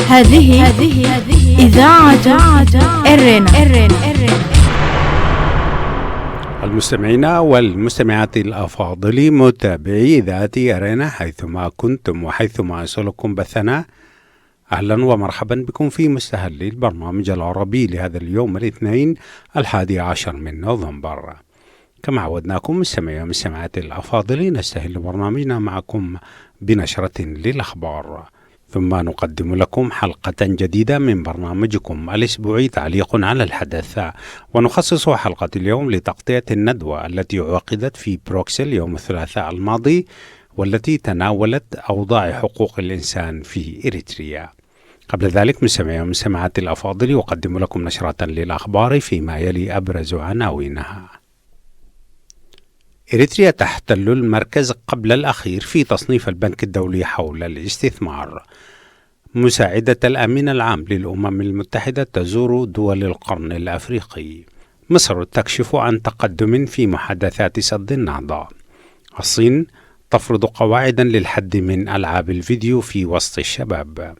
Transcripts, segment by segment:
هذه إذاعة إرنا. المستمعين والمستمعات الأفاضل، متابعي إذاعة أرينا حيثما كنتم وحيثما يصلكم بثنا، أهلا ومرحبا بكم في مستهل البرنامج العربي لهذا اليوم الاثنين 11 من نوفمبر. كما عودناكم مستمعي ومستمعات الأفاضل، نستهل برنامجنا معكم بنشرة للأخبار، ثم نقدم لكم حلقة جديدة من برنامجكم الأسبوعي تعليق على الحدث، ونخصص حلقة اليوم لتغطية الندوة التي عقدت في بروكسل يوم الثلاثاء الماضي، والتي تناولت أوضاع حقوق الإنسان في إريتريا. قبل ذلك مستمعي ومستمعات الأفاضل، أقدم لكم نشرة للأخبار فيما يلي أبرز عناوينها. إريتريا تحتل المركز قبل الأخير في تصنيف البنك الدولي حول الاستثمار. مساعدة الأمين العام للأمم المتحدة تزور دول القرن الأفريقي. مصر تكشف عن تقدم في محادثات سد النهضة. الصين تفرض قواعدا للحد من ألعاب الفيديو في وسط الشباب.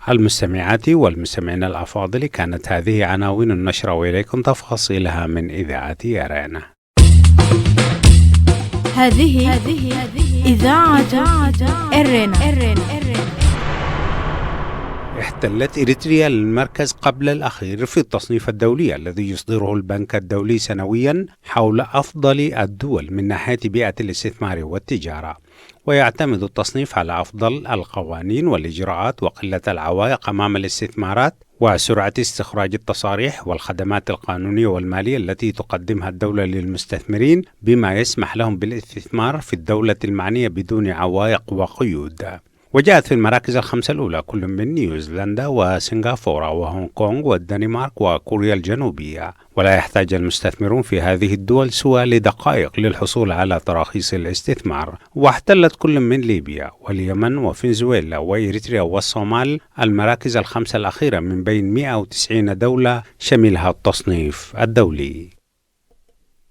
المستمعات والمستمعين الأفاضل، كانت هذه عناوين النشرة، وإليكم تفاصيلها من إذاعة أرينا. هذه إذاعة إرنا. احتلت إريتريا المركز قبل الأخير في التصنيف الدولي الذي يصدره البنك الدولي سنويا حول أفضل الدول من ناحية بيئة الاستثمار والتجارة، ويعتمد التصنيف على أفضل القوانين والإجراءات وقلة العوائق أمام الاستثمارات وسرعة استخراج التصاريح والخدمات القانونية والمالية التي تقدمها الدولة للمستثمرين، بما يسمح لهم بالاستثمار في الدولة المعنية بدون عوائق وقيود. وجاءت في المراكز الخمسة الأولى كل من نيوزيلندا وسنغافورة وهونغ كونغ والدنمارك وكوريا الجنوبية، ولا يحتاج المستثمرون في هذه الدول سوى لدقائق للحصول على تراخيص الاستثمار. واحتلت كل من ليبيا واليمن وفنزويلا وإريتريا والصومال المراكز الخمسة الأخيرة من بين 190 دولة شملها التصنيف الدولي.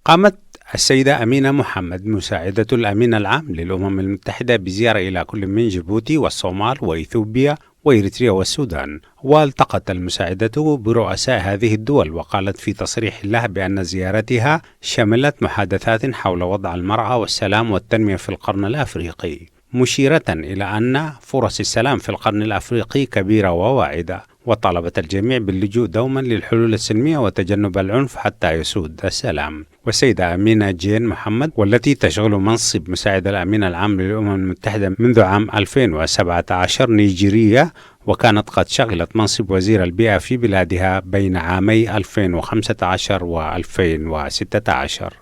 قامت السيدة أمينة محمد مساعدة الأمين العام للأمم المتحدة بزيارة إلى كل من جيبوتي والصومال وإثيوبيا وإريتريا والسودان، والتقت المساعدة برؤساء هذه الدول، وقالت في تصريح لها بأن زيارتها شملت محادثات حول وضع المرأة والسلام والتنمية في القرن الأفريقي، مشيرة إلى أن فرص السلام في القرن الأفريقي كبيرة وواعدة، وطلبت الجميع باللجوء دوما للحلول السلمية وتجنب العنف حتى يسود السلام. والسيدة أمينة جين محمد، والتي تشغل منصب مساعد الأمين العام للأمم المتحدة منذ عام 2017، نيجيرية، وكانت قد شغلت منصب وزير البيئة في بلادها بين عامي 2015 و 2016.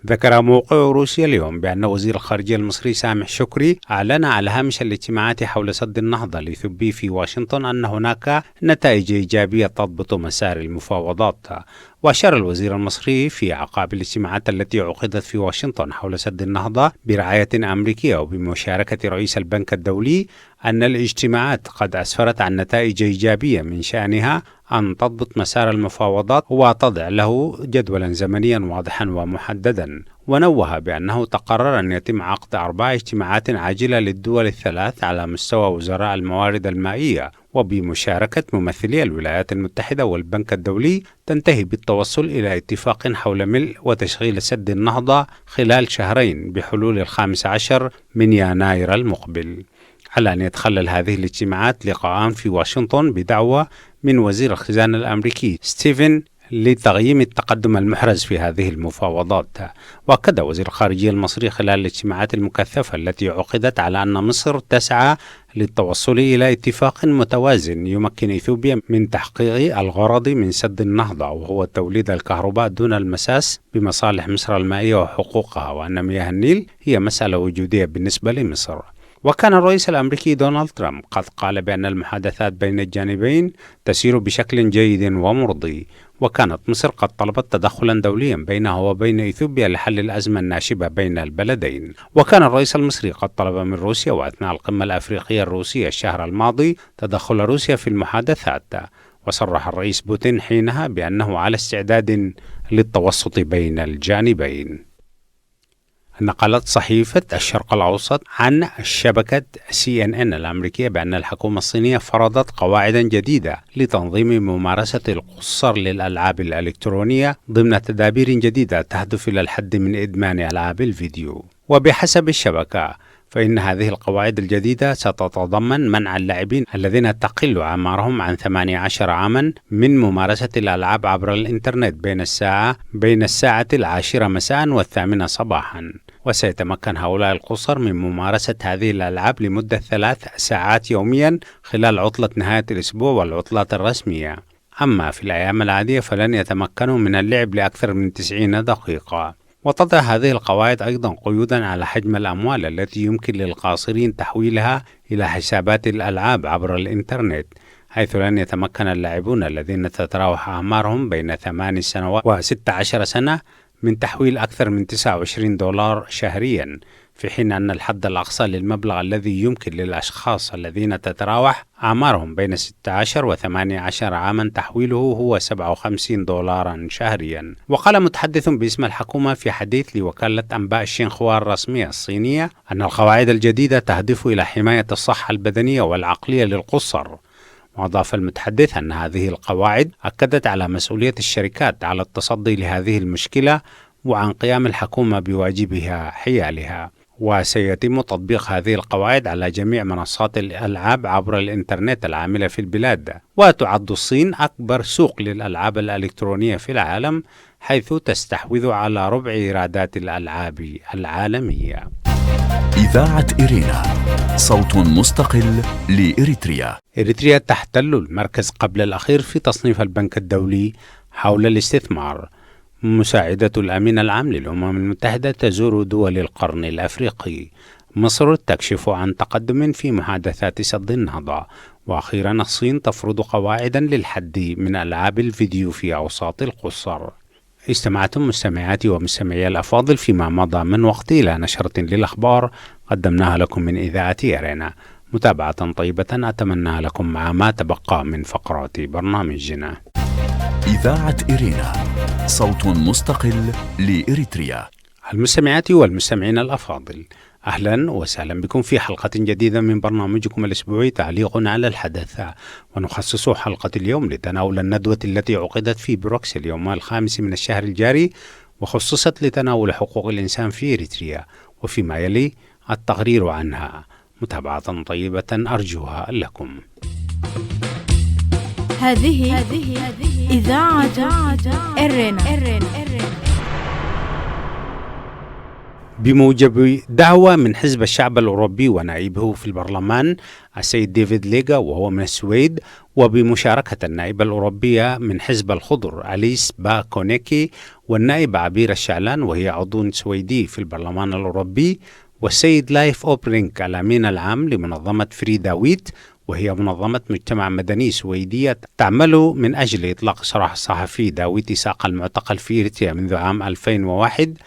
ذكر موقع روسيا اليوم بأن وزير الخارجية المصري سامح شكري أعلن على هامش الاجتماعات حول سد النهضة ليثبي في واشنطن أن هناك نتائج إيجابية تضبط مسار المفاوضات. وأشار الوزير المصري في أعقاب الاجتماعات التي عقدت في واشنطن حول سد النهضة برعاية أمريكية وبمشاركة رئيس البنك الدولي أن الاجتماعات قد أسفرت عن نتائج إيجابية من شأنها أن تضبط مسار المفاوضات وتضع له جدولا زمنيا واضحا ومحددا. ونوه بأنه تقرر أن يتم عقد 4 اجتماعات عاجلة للدول الثلاث على مستوى وزراء الموارد المائية وبمشاركة ممثلي الولايات المتحدة والبنك الدولي، تنتهي بالتوصل إلى اتفاق حول ملء وتشغيل سد النهضة خلال 2 شهرين بحلول 15 من يناير المقبل. على أن يتخلل هذه الاجتماعات لقاءان في واشنطن بدعوة من وزير الخزانة الأمريكي ستيفن لتقييم التقدم المحرز في هذه المفاوضات. وأكد وزير الخارجية المصري خلال الاجتماعات المكثفة التي عقدت على أن مصر تسعى للتوصل إلى اتفاق متوازن يمكن إثيوبيا من تحقيق الغرض من سد النهضة، وهو توليد الكهرباء دون المساس بمصالح مصر المائية وحقوقها، وأن مياه النيل هي مسألة وجودية بالنسبة لمصر. وكان الرئيس الأمريكي دونالد ترامب قد قال بأن المحادثات بين الجانبين تسير بشكل جيد ومرضي، وكانت مصر قد طلبت تدخلا دوليا بينها وبين إثيوبيا لحل الأزمة الناشبة بين البلدين. وكان الرئيس المصري قد طلب من روسيا وأثناء القمة الأفريقية الروسية الشهر الماضي تدخل روسيا في المحادثات، وصرح الرئيس بوتين حينها بأنه على استعداد للتوسط بين الجانبين. نقلت صحيفة الشرق الأوسط عن شبكة CNN الأمريكية بأن الحكومة الصينية فرضت قواعد جديدة لتنظيم ممارسة القُصّر للألعاب الإلكترونية ضمن تدابير جديدة تهدف إلى الحد من إدمان ألعاب الفيديو. وبحسب الشبكة فإن هذه القواعد الجديدة ستتضمن منع اللاعبين الذين تقل أعمارهم عن 18 عاما من ممارسة الألعاب عبر الإنترنت بين الساعة 10 مساء و8 صباحا، وسيتمكن هؤلاء القُصّر من ممارسة هذه الألعاب لمدة 3 ساعات يوميا خلال عطلة نهاية الأسبوع والعطلات الرسمية. أما في الأيام العادية فلن يتمكنوا من اللعب لأكثر من 90 دقيقة. وتضع هذه القواعد أيضا قيودا على حجم الأموال التي يمكن للقاصرين تحويلها إلى حسابات الألعاب عبر الإنترنت، حيث لن يتمكن اللاعبون الذين تتراوح أعمارهم بين 8 سنوات و16 سنة من تحويل أكثر من $29 شهريا، في حين أن الحد الأقصى للمبلغ الذي يمكن للأشخاص الذين تتراوح أعمارهم بين 16 و18 عاما تحويله هو $57 شهريا. وقال متحدث باسم الحكومة في حديث لوكالة أنباء الشينخوا الرسمية الصينية أن القواعد الجديدة تهدف إلى حماية الصحة البدنية والعقلية للقُصّر. وأضاف المتحدث أن هذه القواعد أكدت على مسؤولية الشركات على التصدي لهذه المشكلة وعن قيام الحكومة بواجبها حيالها. وسيتم تطبيق هذه القواعد على جميع منصات الألعاب عبر الإنترنت العاملة في البلاد. وتعد الصين أكبر سوق للألعاب الإلكترونية في العالم، حيث تستحوذ على ربع إيرادات الألعاب العالمية. إذاعة إيرينا، صوت مستقل لإريتريا. إريتريا تحتل المركز قبل الأخير في تصنيف البنك الدولي حول الاستثمار. مساعدة الأمين العام للأمم المتحدة تزور دول القرن الأفريقي. مصر تكشف عن تقدم في محادثات سد النهضة. وأخيرا الصين تفرض قواعدا للحد من ألعاب الفيديو في أوساط القُصّر. استمعتم مستمعاتي ومستمعي الأفاضل فيما مضى من وقت إلى نشرة للأخبار قدمناها لكم من إذاعة إيرينا. متابعة طيبة أتمنى لكم مع ما تبقى من فقرات برنامجنا. إذاعة إيرينا، صوت مستقل لإريتريا. المستمعات والمستمعين الأفاضل، أهلا وسهلا بكم في حلقة جديدة من برنامجكم الأسبوعي تعليق على الحدث. ونخصص حلقة اليوم لتناول الندوة التي عقدت في بروكسل يوم 5 من الشهر الجاري، وخصصت لتناول حقوق الإنسان في إريتريا، وفيما يلي التقرير عنها. متابعة طيبة أرجوها لكم. هذه إذاعة إيرينا. بموجب دعوة من حزب الشعب الأوروبي ونائبه في البرلمان السيد ديفيد ليغا وهو من السويد، وبمشاركة النائبة الأوروبية من حزب الخضر أليس باكونيكي، والنائب عبير الشعلان وهي عضو سويدي في البرلمان الأوروبي، والسيد لايف أوبرينك الأمين العام لمنظمة فري داويت، وهي منظمة مجتمع مدني سويدية تعمل من أجل إطلاق سراح الصحفي داويت إساق المعتقل في إريتريا منذ عام 2001،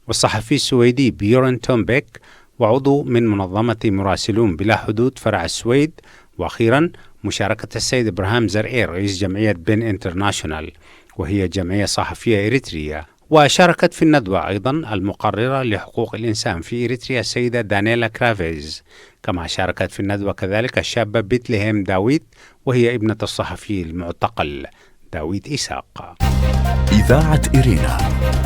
والصحفي السويدي بيورن تومبيك، وعضو من منظمة مراسلون بلا حدود فرع السويد. وأخيرا مشاركة السيد إبراهام زرعير رئيس جمعية بين انترناشونال، وهي جمعية صحفية إريتريا. وشاركت في الندوة أيضا المقررة لحقوق الإنسان في إريتريا السيدة دانيلا كرافيز. كما شاركت في الندوة كذلك الشابة بيتلهيم داويت، وهي ابنة الصحفي المعتقل داويت إساق. إذاعة إيرينا،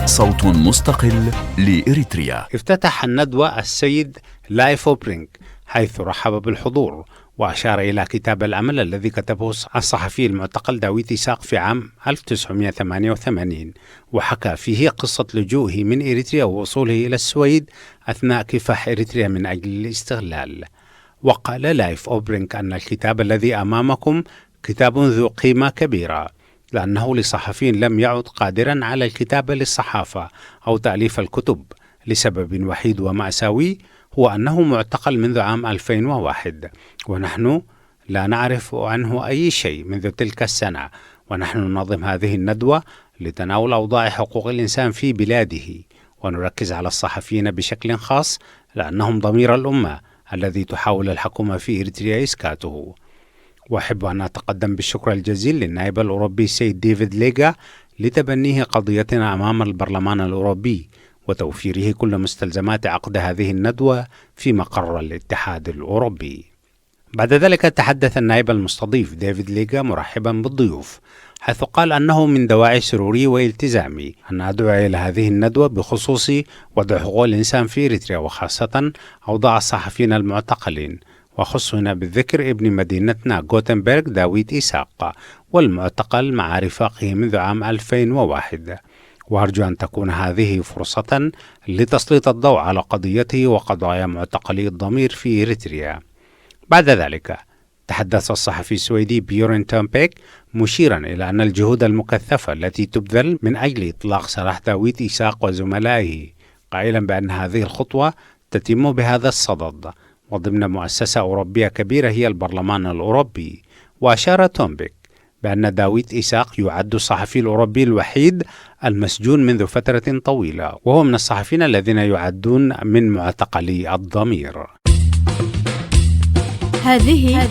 صوت مستقل لإريتريا. افتتح الندوة السيد لايف أوبرينك، حيث رحب بالحضور وأشار إلى كتاب العمل الذي كتبه الصحفي المعتقل داويت إساق في عام 1988، وحكى فيه قصة لجوئه من إريتريا ووصوله إلى السويد أثناء كفاح إريتريا من أجل الاستغلال. وقال لايف أوبرينك أن الكتاب الذي أمامكم كتاب ذو قيمة كبيرة، لأنه لصحفي لم يعد قادرا على الكتابة للصحافة أو تأليف الكتب لسبب وحيد ومأساوي، هو أنه معتقل منذ عام 2001، ونحن لا نعرف عنه أي شيء منذ تلك السنة. ونحن ننظم هذه الندوة لتناول أوضاع حقوق الإنسان في بلاده، ونركز على الصحفيين بشكل خاص لأنهم ضمير الأمة الذي تحاول الحكومة في إريتريا إسكاته. وأحب أن أتقدم بالشكر الجزيل للنائب الأوروبي سيد ديفيد ليغا لتبنيه قضيتنا أمام البرلمان الأوروبي، وتوفيره كل مستلزمات عقد هذه الندوة في مقر الاتحاد الأوروبي. بعد ذلك تحدث النائب المستضيف ديفيد ليغا مرحبا بالضيوف، حيث قال أنه من دواعي سروري والتزامي أن أدعو إلى هذه الندوة بخصوص وضع حقوق الإنسان في إريتريا، وخاصة أوضاع الصحفيين المعتقلين، وخص هنا بالذكر ابن مدينتنا غوتنبرغ داويد إيساق والمعتقل مع رفاقه منذ عام 2001. وأرجو أن تكون هذه فرصة لتسليط الضوء على قضيته وقضايا معتقلي الضمير في إريتريا. بعد ذلك تحدث الصحفي السويدي بيورن تومبيك مشيرا إلى أن الجهود المكثفة التي تبذل من أجل إطلاق سراح داويد إيساق وزملائه، قائلا بأن هذه الخطوة تتم بهذا الصدد وضمن مؤسسة أوروبية كبيرة هي البرلمان الأوروبي. وأشار تومبيك بأن داويد إيساق يعد الصحفي الأوروبي الوحيد المسجون منذ فترة طويلة، وهو من الصحفيين الذين يعدون من معتقلي الضمير. هذه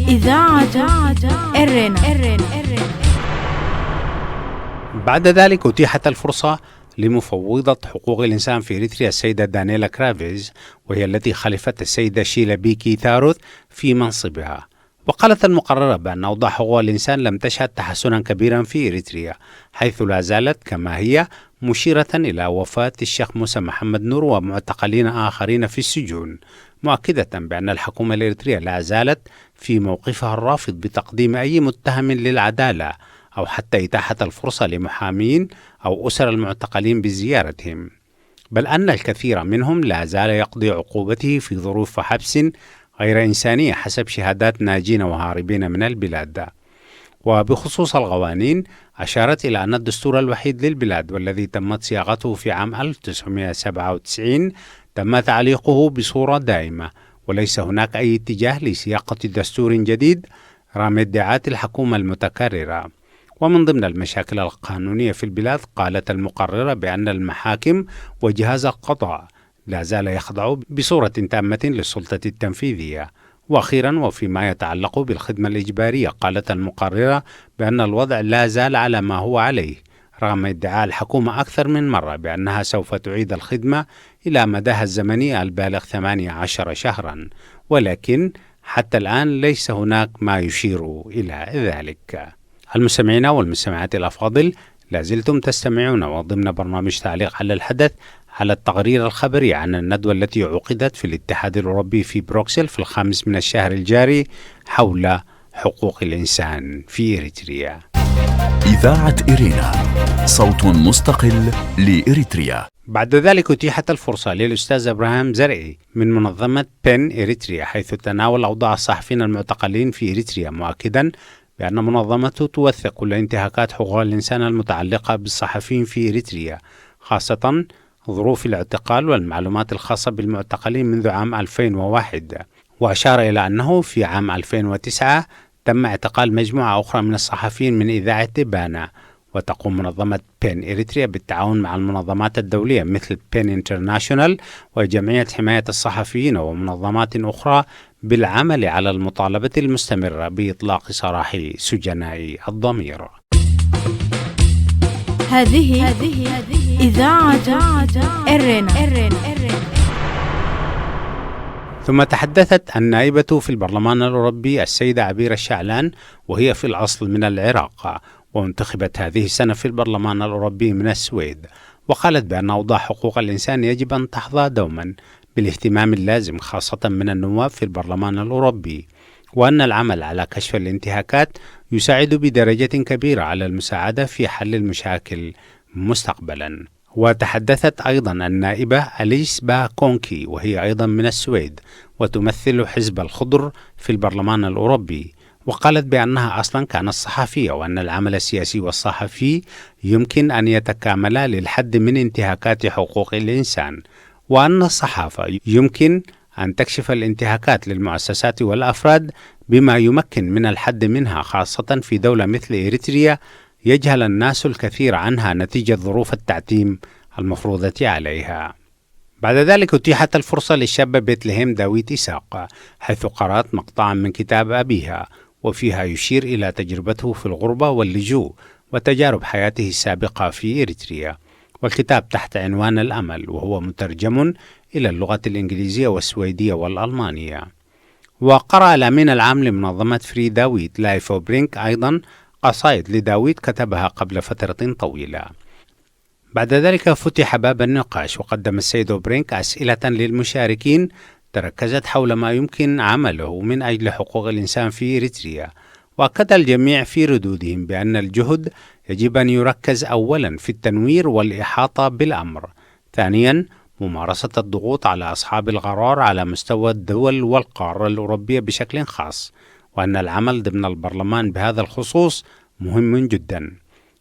إذاعة إرينا. بعد ذلك أتيحت الفرصة لمفوضة حقوق الإنسان في إريتريا السيدة دانييلا كرافيز، وهي التي خلفت السيدة شيلا بيكي ثاروث في منصبها. وقالت المقررة بأن أوضاع حقوق الإنسان لم تشهد تحسنا كبيرا في إريتريا، حيث لا زالت كما هي، مشيرة إلى وفاة الشيخ موسى محمد نور ومعتقلين آخرين في السجون، مؤكدة بأن الحكومة الإريترية لا زالت في موقفها الرافض بتقديم أي متهم للعدالة أو حتى إتاحة الفرصة لمحامين أو أسر المعتقلين بزيارتهم، بل أن الكثير منهم لا زال يقضي عقوبته في ظروف حبس غير إنسانية حسب شهادات ناجين وهاربين من البلاد. وبخصوص القوانين، أشارت إلى أن الدستور الوحيد للبلاد والذي تمت صياغته في عام 1997 تم تعليقه بصورة دائمة، وليس هناك أي اتجاه لصياغة دستور جديد رغم ادعاءات الحكومة المتكررة. ومن ضمن المشاكل القانونية في البلاد، قالت المقررة بأن المحاكم وجهاز القضاء لا زال يخضع بصورة تامة للسلطة التنفيذية. وأخيرا، وفيما يتعلق بالخدمة الإجبارية، قالت المقررة بأن الوضع لا زال على ما هو عليه رغم ادعاء الحكومة أكثر من مرة بأنها سوف تعيد الخدمة إلى مداها الزمني البالغ 18 شهرا، ولكن حتى الآن ليس هناك ما يشير إلى ذلك. المستمعين والمستمعات الأفاضل، لازلتم تستمعون وضمن برنامج تعليق على الحدث على التقرير الخبري عن الندوة التي عقدت في الاتحاد الأوروبي في بروكسل في 5 من الشهر الجاري حول حقوق الإنسان في إريتريا. إذاعة إرينا، صوت مستقل لإريتريا. بعد ذلك أتيحت الفرصة للأستاذ إبراهيم زرعي من منظمة بين إريتريا، حيث تناول أوضاع الصحفيين المعتقلين في إريتريا، مؤكدا بأن منظمته توثق كل انتهاكات حقوق الإنسان المتعلقة بالصحفيين في إريتريا، خاصة ظروف الاعتقال والمعلومات الخاصة بالمعتقلين منذ عام 2001. وأشار إلى أنه في عام 2009 تم اعتقال مجموعة أخرى من الصحفيين من إذاعة بانا. وتقوم منظمة بين إريتريا بالتعاون مع المنظمات الدولية مثل بين انترناشونال وجمعية حماية الصحفيين ومنظمات أخرى بالعمل على المطالبة المستمرة بإطلاق سراح سجناء الضمير. هذه إذاعة إرينا. ثم تحدثت النائبة في البرلمان الأوروبي السيدة عبير الشعلان، وهي في الأصل من العراق وانتخبت هذه السنة في البرلمان الأوروبي من السويد، وقالت بأن أوضاع حقوق الإنسان يجب أن تحظى دوما بالاهتمام اللازم خاصة من النواب في البرلمان الأوروبي، وأن العمل على كشف الانتهاكات يساعد بدرجة كبيرة على المساعدة في حل المشاكل مستقبلا. وتحدثت أيضا النائبة أليس با كونكي، وهي أيضا من السويد وتمثل حزب الخضر في البرلمان الأوروبي، وقالت بأنها أصلا كانت صحفية، وأن العمل السياسي والصحفي يمكن أن يتكاملا للحد من انتهاكات حقوق الإنسان، وأن الصحافة يمكن أن تكشف الانتهاكات للمؤسسات والأفراد بما يمكن من الحد منها، خاصة في دولة مثل إريتريا يجهل الناس الكثير عنها نتيجة ظروف التعتيم المفروضة عليها. بعد ذلك أتيحت الفرصة للشاب بيتلهيم داويد إيساق، حيث قرأت مقطعا من كتاب أبيها، وفيها يشير إلى تجربته في الغربة واللجوء وتجارب حياته السابقة في إريتريا. والكتاب تحت عنوان الأمل، وهو مترجم إلى اللغة الإنجليزية والسويدية والألمانية. وقرأ الأمين العام لمنظمة فري داويد لايفو برينك أيضا قصائد لداويد كتبها قبل فترة طويلة. بعد ذلك فتح باب النقاش، وقدم السيد برينك أسئلة للمشاركين تركزت حول ما يمكن عمله من أجل حقوق الإنسان في إريتريا. وأكد الجميع في ردودهم بأن الجهد يجب أن يركز أولا في التنوير والإحاطة بالأمر، ثانيا ممارسة الضغوط على أصحاب القرار على مستوى الدول والقارة الأوروبية بشكل خاص، وأن العمل ضمن البرلمان بهذا الخصوص مهم جدا.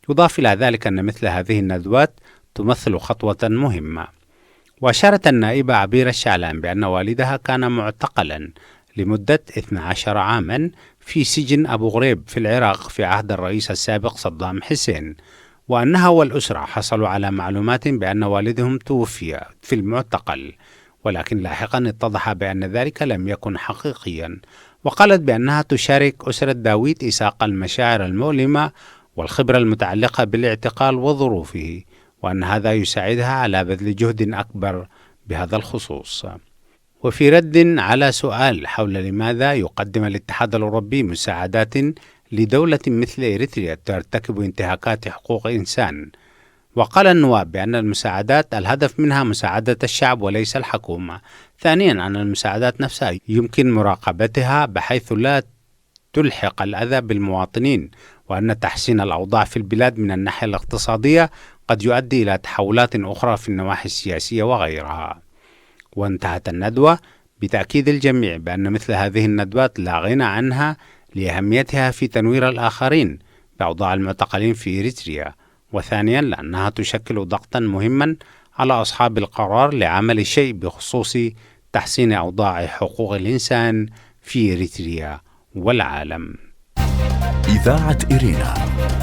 يضاف إلى ذلك أن مثل هذه الندوات تمثل خطوة مهمة. وأشارت النائبة عبير الشعلان بأن والدها كان معتقلا لمدة 12 عاما في سجن أبو غريب في العراق في عهد الرئيس السابق صدام حسين، وأنها والأسرة حصلوا على معلومات بأن والدهم توفي في المعتقل، ولكن لاحقا اتضح بأن ذلك لم يكن حقيقيا. وقالت بأنها تشارك أسرة داويد إساق المشاعر المؤلمة والخبرة المتعلقة بالاعتقال وظروفه، وأن هذا يساعدها على بذل جهد أكبر بهذا الخصوص. وفي رد على سؤال حول لماذا يقدم الاتحاد الأوروبي مساعدات لدولة مثل إريتريا ترتكب انتهاكات حقوق إنسان، وقال النواب بأن المساعدات الهدف منها مساعدة الشعب وليس الحكومة. ثانيا أن المساعدات نفسها يمكن مراقبتها بحيث لا تلحق الأذى بالمواطنين، وأن تحسين الأوضاع في البلاد من الناحية الاقتصادية قد يؤدي إلى تحولات أخرى في النواحي السياسية وغيرها. وانتهت الندوة بتأكيد الجميع بأن مثل هذه الندوات لا غنى عنها لأهميتها في تنوير الآخرين بأوضاع المعتقلين في إريتريا، وثانيا لأنها تشكل ضغطا مهما على أصحاب القرار لعمل شيء بخصوص تحسين أوضاع حقوق الإنسان في إريتريا والعالم. إذاعة إرينا،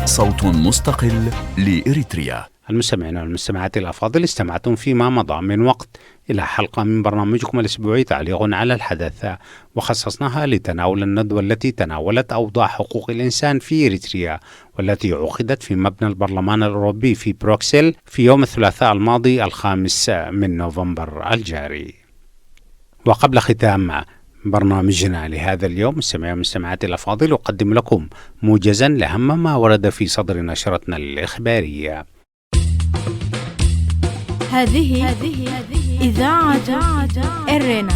صوت مستقل لإريتريا. المستمعين والمستمعات الأفاضل، استمعتم فيما مضى من وقت إلى حلقة من برنامجكم الأسبوعي تعليق على الحدث، وخصصناها لتناول الندوة التي تناولت أوضاع حقوق الإنسان في إريتريا، والتي عقدت في مبنى البرلمان الأوروبي في بروكسل في يوم الثلاثاء الماضي 5 من نوفمبر الجاري. وقبل ختام برنامجنا لهذا اليوم، مستمعي ومستمعاتي الأفاضل، أقدم لكم موجزا لأهم ما ورد في صدر نشرتنا الإخبارية. هذه إذاعة إرينا.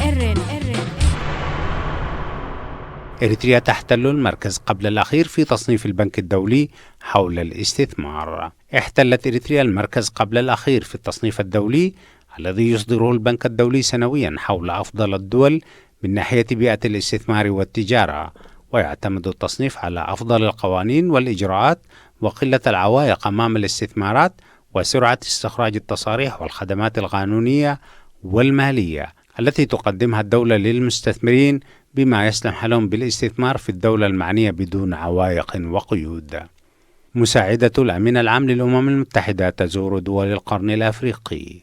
إريتريا تحتل المركز قبل الأخير في تصنيف البنك الدولي حول الاستثمار. احتلت إريتريا المركز قبل الأخير في التصنيف الدولي الذي يصدره البنك الدولي سنويا حول أفضل الدول من ناحية بيئة الاستثمار والتجارة، ويعتمد التصنيف على أفضل القوانين والإجراءات وقلة العوائق أمام الاستثمارات وسرعة استخراج التصاريح والخدمات القانونية والمالية التي تقدمها الدولة للمستثمرين، بما يسمح لهم بالاستثمار في الدولة المعنية بدون عوائق وقيود. مساعدة الأمين العام للأمم المتحدة تزور دول القرن الأفريقي.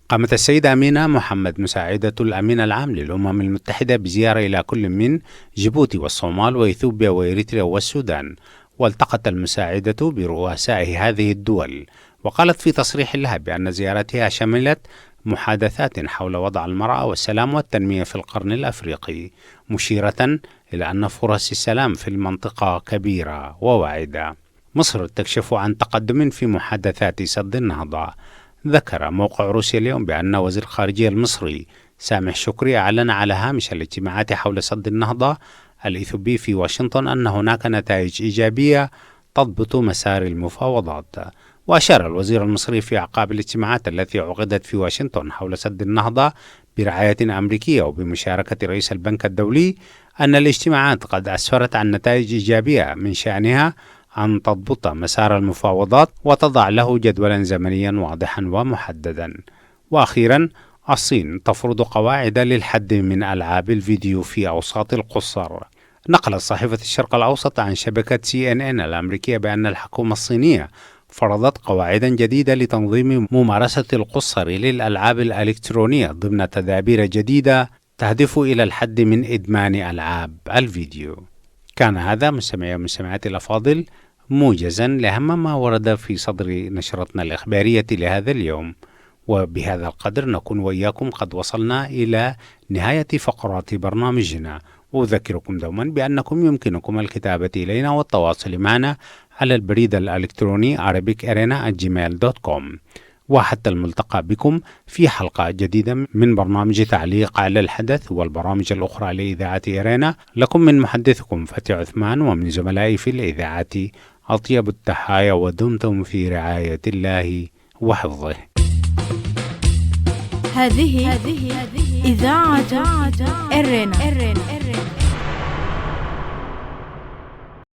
قامت السيدة أمينة محمد مساعدة الأمين العام للأمم المتحدة بزيارة إلى كل من جيبوتي والصومال وإثيوبيا وإريتريا والسودان، والتقت المساعدة برؤساء هذه الدول، وقالت في تصريح لها بأن زيارتها شملت محادثات حول وضع المرأة والسلام والتنمية في القرن الأفريقي، مشيرة إلى أن فرص السلام في المنطقة كبيرة وواعدة. مصر تكشف عن تقدم في محادثات سد النهضة. ذكر موقع روسيا اليوم بأن وزير الخارجية المصري سامح شكري أعلن على هامش الاجتماعات حول سد النهضة الإثيوبي في واشنطن أن هناك نتائج إيجابية تضبط مسار المفاوضات. وأشار الوزير المصري في أعقاب الاجتماعات التي عقدت في واشنطن حول سد النهضة برعاية أمريكية وبمشاركة رئيس البنك الدولي أن الاجتماعات قد أسفرت عن نتائج إيجابية من شأنها أن تضبط مسار المفاوضات وتضع له جدولا زمنيا واضحا ومحددا. وأخيرا، الصين تفرض قواعد للحد من ألعاب الفيديو في أوساط القصر. نقلت صحيفة الشرق الأوسط عن شبكة CNN الأمريكية بأن الحكومة الصينية فرضت قواعدا جديدة لتنظيم ممارسة القصر للألعاب الإلكترونية ضمن تدابير جديدة تهدف إلى الحد من إدمان ألعاب الفيديو. كان هذا مستمعي ومستمعاتي الأفاضل موجزا لأهم ما ورد في صدر نشرتنا الإخبارية لهذا اليوم. وبهذا القدر نكون وإياكم قد وصلنا إلى نهاية فقرات برنامجنا، وأذكركم دوما بأنكم يمكنكم الكتابة إلينا والتواصل معنا على البريد الإلكتروني arabicarena@gmail.com. وحتى الملتقى بكم في حلقة جديدة من برنامج تعليق على الحدث والبرامج الأخرى لإذاعة إيرينا. لكم من محدثكم فتحي عثمان ومن زملائي في الإذاعة أطيب التحايا، ودمتم في رعاية الله وحفظه. هذه إذاعة إيرينا.